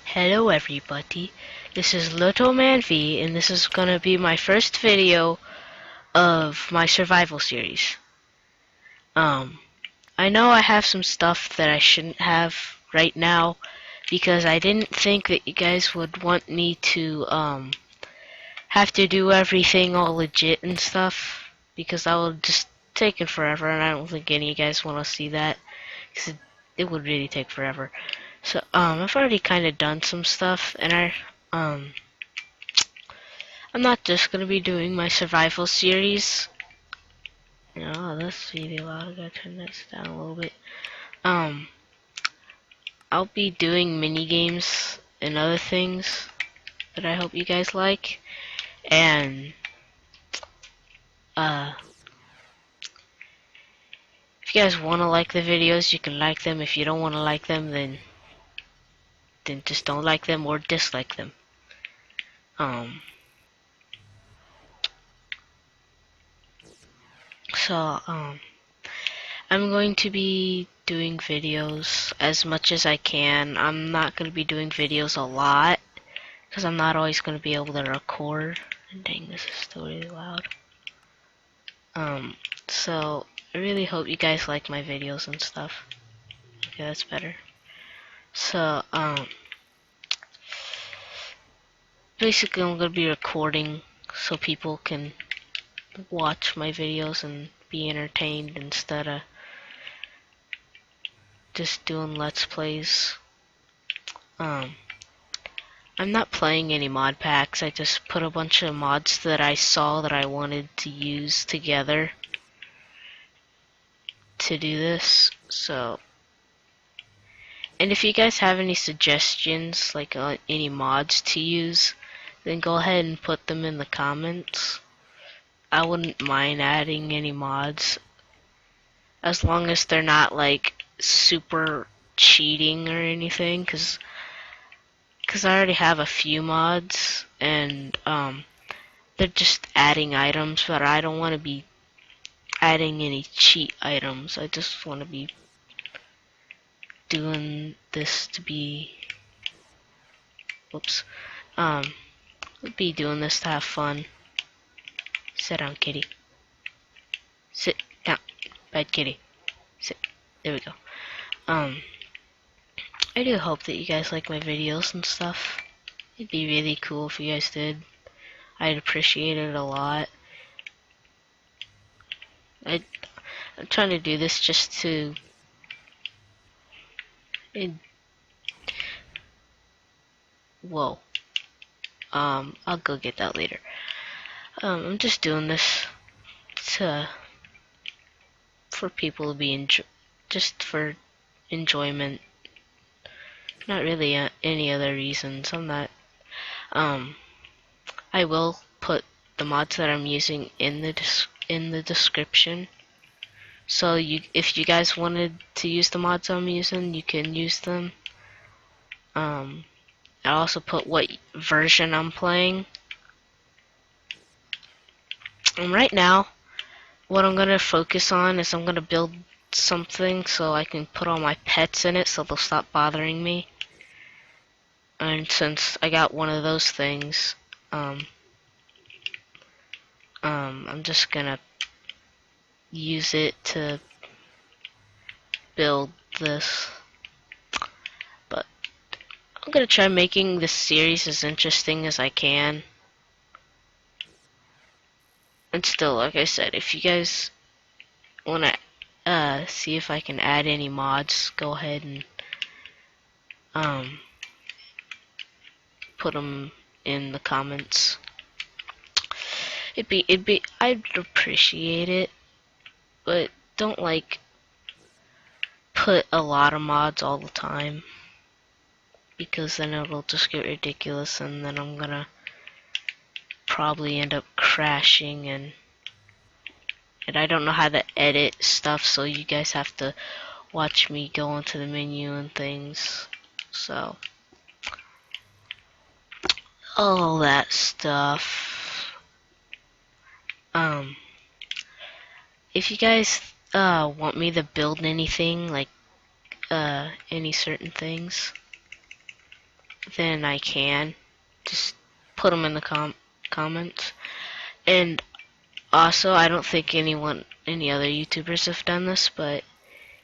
Hello everybody, this is Littleman V, and this is gonna be my first video of my survival series. I know I have some stuff that I shouldn't have right now, because I didn't think that you guys would want me to, have to do everything all legit and stuff, because that would just take forever, and I don't think any of you guys want to see that, because it would really take forever. So, I've already kind of done some stuff, and I'm not just gonna be doing my survival series. Oh, that's really loud. I gotta turn this down a little bit. I'll be doing mini games and other things that I hope you guys like. And if you guys want to like the videos, you can like them. If you don't want to like them, then just don't like them or dislike them. So I'm going to be doing videos as much as I can. I'm not going to be doing videos a lot because I'm not always going to be able to record. Dang, this is still really loud. So I really hope you guys like my videos and stuff. Okay, that's better. So, basically I'm going to be recording so people can watch my videos and be entertained instead of just doing let's plays. I'm not playing any mod packs. I just put a bunch of mods that I saw that I wanted to use together to do this. So, and if you guys have any suggestions, like any mods to use, then go ahead and put them in the comments. I wouldn't mind adding any mods, as long as they're not like super cheating or anything, because I already have a few mods, and they're just adding items, but I don't want to be adding any cheat items. I just want to be doing this to be, whoops, be doing this to have fun. Sit down, kitty. Sit down, bad kitty. Sit. There we go. I do hope that you guys like my videos and stuff. It'd be really cool if you guys did. I'd appreciate it a lot. I'm trying to do this just to whoa. I'll go get that later. I'm just doing this for people to be just for enjoyment. Not really any other reasons. I'm not. I will put the mods that I'm using in the description. So if you guys wanted to use the mods I'm using, you can use them. I also put what version I'm playing. And right now, what I'm gonna focus on is I'm gonna build something so I can put all my pets in it so they'll stop bothering me. And since I got one of those things, I'm just gonna use it to build this. But I'm gonna try making this series as interesting as I can. And still, like I said, if you guys wanna see if I can add any mods, go ahead and put them in the comments. I'd appreciate it, but don't like put a lot of mods all the time, because then it'll just get ridiculous, and then I'm gonna probably end up crashing, and I don't know how to edit stuff, so you guys have to watch me go into the menu and things. So all that stuff. If you guys want me to build anything, like any certain things, then I can. Just put them in the comments. And also, I don't think any other YouTubers have done this, but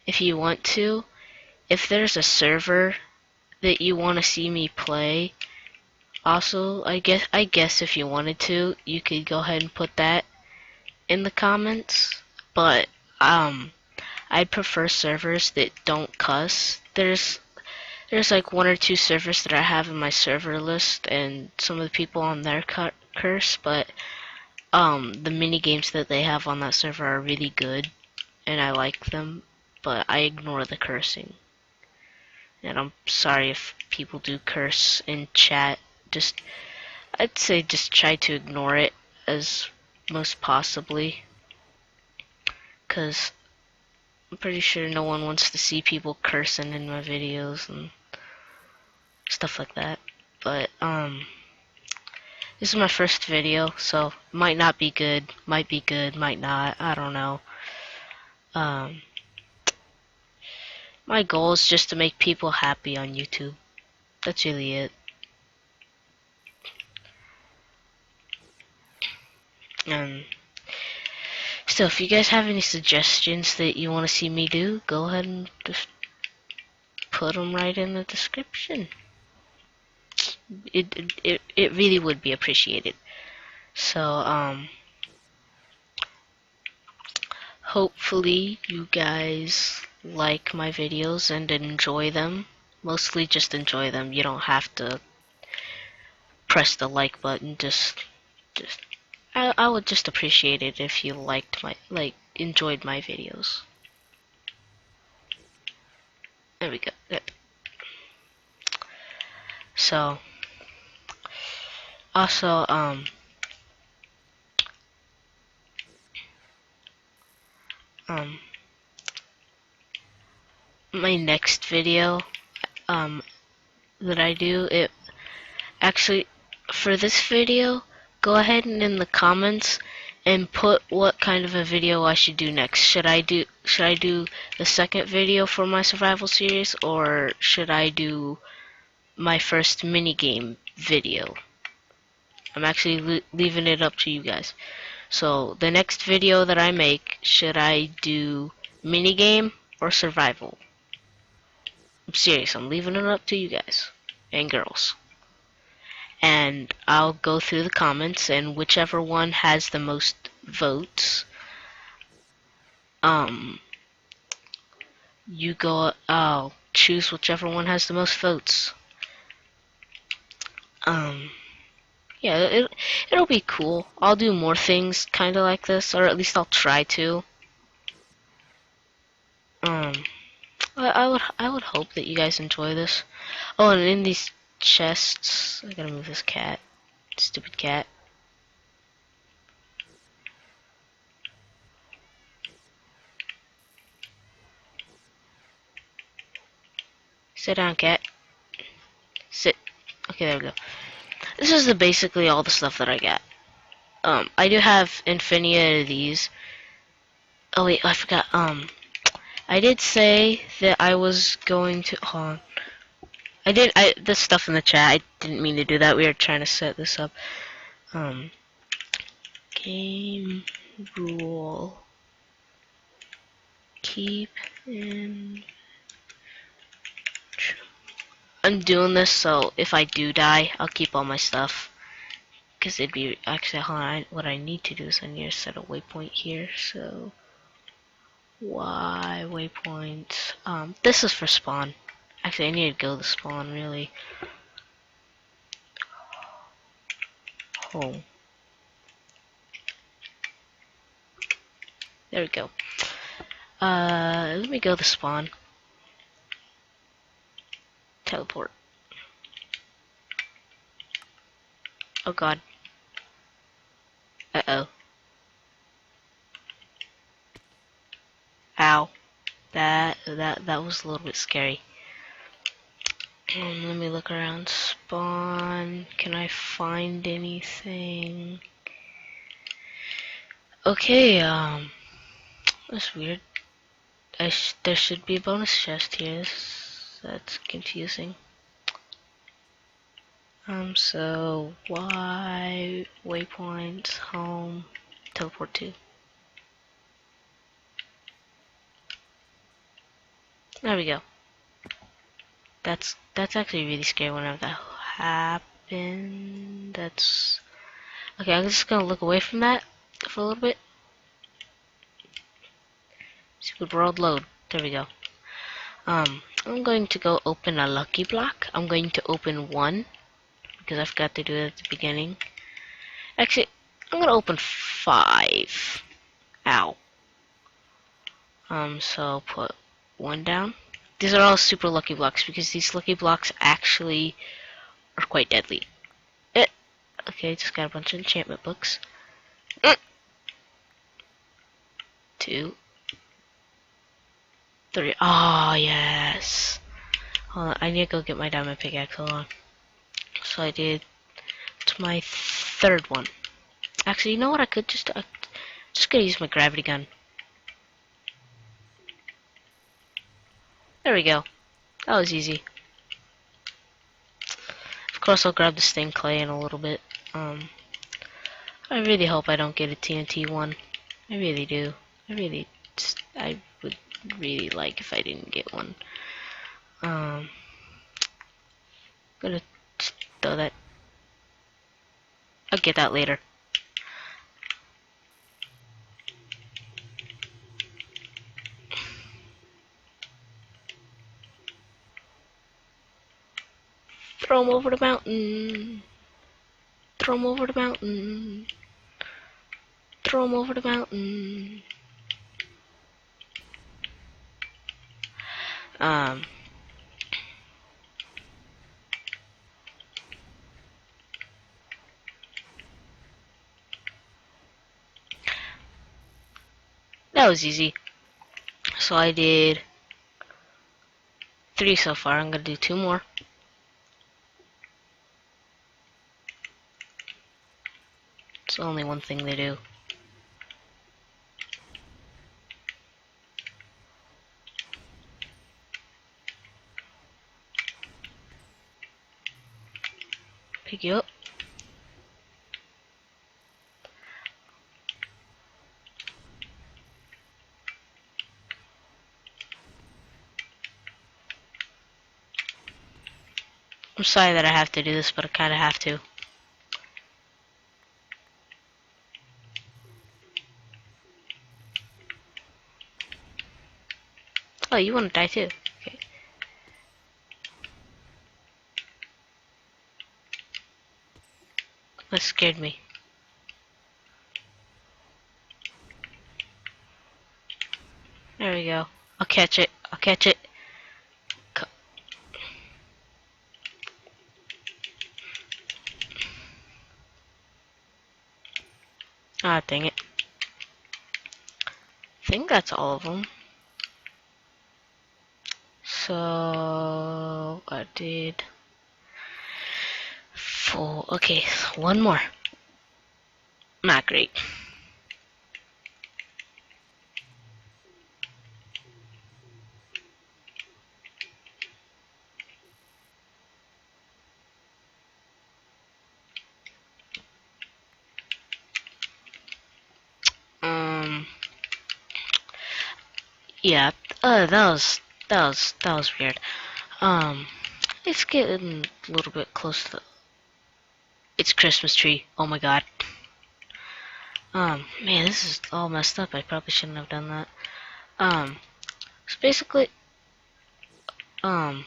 if you want to, if there's a server that you want to see me play, also, I guess if you wanted to, you could go ahead and put that in the comments. But I'd prefer servers that don't cuss. There's like one or two servers that I have in my server list, and some of the people on there curse, but the mini games that they have on that server are really good, and I like them, but I ignore the cursing. And I'm sorry if people do curse in chat. I'd say just try to ignore it as most possibly, cause I'm pretty sure no one wants to see people cursing in my videos and stuff like that. But this is my first video, so might not be good, might be good, might not, I don't know. Um, my goal is just to make people happy on YouTube. That's really it. So if you guys have any suggestions that you want to see me do, go ahead and just put them right in the description. It really would be appreciated. So hopefully you guys like my videos and enjoy them. Mostly just enjoy them. You don't have to press the like button. Just I would just appreciate it if you enjoyed my videos. There we go. Good. So also my next video that I do, it actually, for this video, go ahead and in the comments and put what kind of a video I should do next. Should I do the second video for my survival series, or should I do my first minigame video? I'm actually leaving it up to you guys. So the next video that I make, should I do minigame or survival? I'm serious, I'm leaving it up to you guys and girls. And I'll go through the comments, and whichever one has the most votes, I'll choose whichever one has the most votes. Yeah, it'll be cool. I'll do more things kind of like this, or at least I'll try to. I would hope that you guys enjoy this. Oh, and in these chests, I gotta move this cat. Stupid cat. Sit down, cat. Sit. Okay, there we go. This is basically all the stuff that I got. I do have infinity of these. Oh wait, I forgot. I did say that I was going to. Hold on. This stuff in the chat. I didn't mean to do that. We were trying to set this up. Game rule. Keep in. I'm doing this so if I do die, I'll keep all my stuff. Because it'd be actually, hold on, what I need to do is I need to set a waypoint here. So Y waypoint. This is for spawn. Actually, I need to go to spawn really. Home. There we go. Let me go to spawn. Teleport. Oh god. Uh-oh. Ow. That was a little bit scary. Let me look around. Spawn. Can I find anything? Okay, that's weird. There should be a bonus chest here. That's confusing. So Y waypoint home teleport to. There we go. That's actually really scary whenever that happened. That's okay. I'm just gonna look away from that for a little bit. Stupid world load. There we go. I'm going to go open a lucky block. I'm going to open one because I forgot to do it at the beginning. Actually, I'm gonna open 5. Ow. So I'll put 1 down. These are all super lucky blocks because these lucky blocks actually are quite deadly. Okay, just got a bunch of enchantment books. 2, 3. Oh, yes. Hold on, I need to go get my diamond pickaxe. Hold on. So I did. It's my 3rd one. Actually, you know what? I could just gonna use my gravity gun. There we go. That was easy. Of course, I'll grab the stained clay in a little bit. I really hope I don't get a TNT one. I really do. I would really like if I didn't get one. Gonna throw that. I'll get that later. Throw him over the mountain. Throw him over the mountain. Throw him over the mountain. That was easy. So I did 3 so far. I'm gonna do 2 more. It's only one thing they do. Pick you up. I'm sorry that I have to do this, but I kinda have to. Oh, you wanna die too? Okay. That scared me. There we go. I'll catch it. I'll catch it. Ah, dang it. I think that's all of them. So I did 4. Okay, one more. Not great. Yeah. That was weird. It's getting a little bit close to. It's Christmas tree. Oh my god. Man, this is all messed up. I probably shouldn't have done that. So basically, if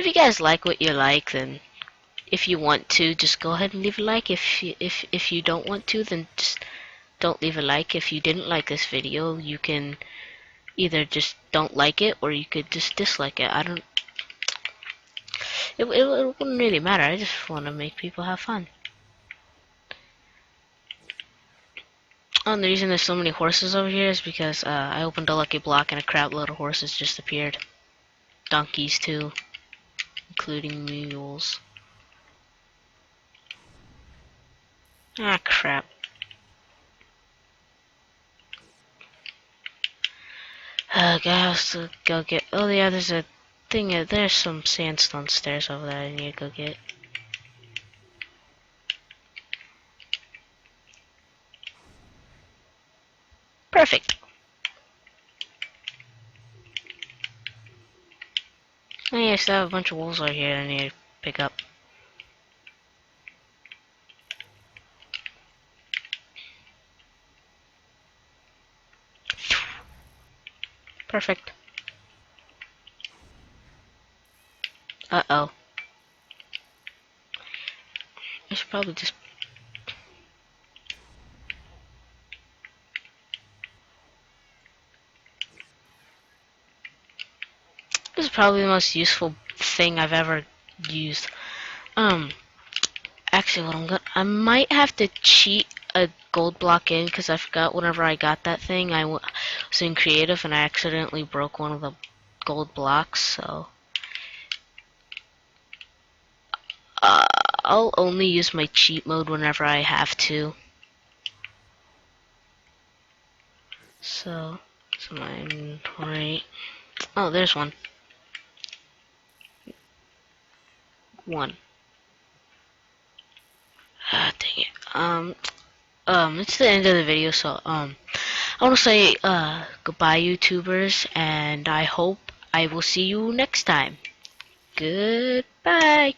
you guys like what you like, then if you want to, just go ahead and leave a like. If you don't want to, then just don't leave a like. If you didn't like this video, you can either just don't like it or you could just dislike it. I don't. It wouldn't really matter. I just want to make people have fun. The reason there's so many horses over here is because I opened a lucky block and a crap load of horses just appeared. Donkeys too, including mules. Ah, crap. Guys, to go get. Oh yeah, there's a thing. There's some sandstone stairs over there I need to go get. Oh yeah, I still have a bunch of wolves right here I need to pick up. Perfect. Uh-oh. I should probably just... This is probably the most useful thing I've ever used. Um, Actually, I might have to cheat a gold block in because I forgot whenever I got that thing, was in creative and I accidentally broke one of the gold blocks. So uh, I'll only use my cheat mode whenever I have to. So it's my inventory. Oh, there's one. One. Ah, dang it. It's the end of the video, so I want to say goodbye, YouTubers, and I hope I will see you next time. Goodbye.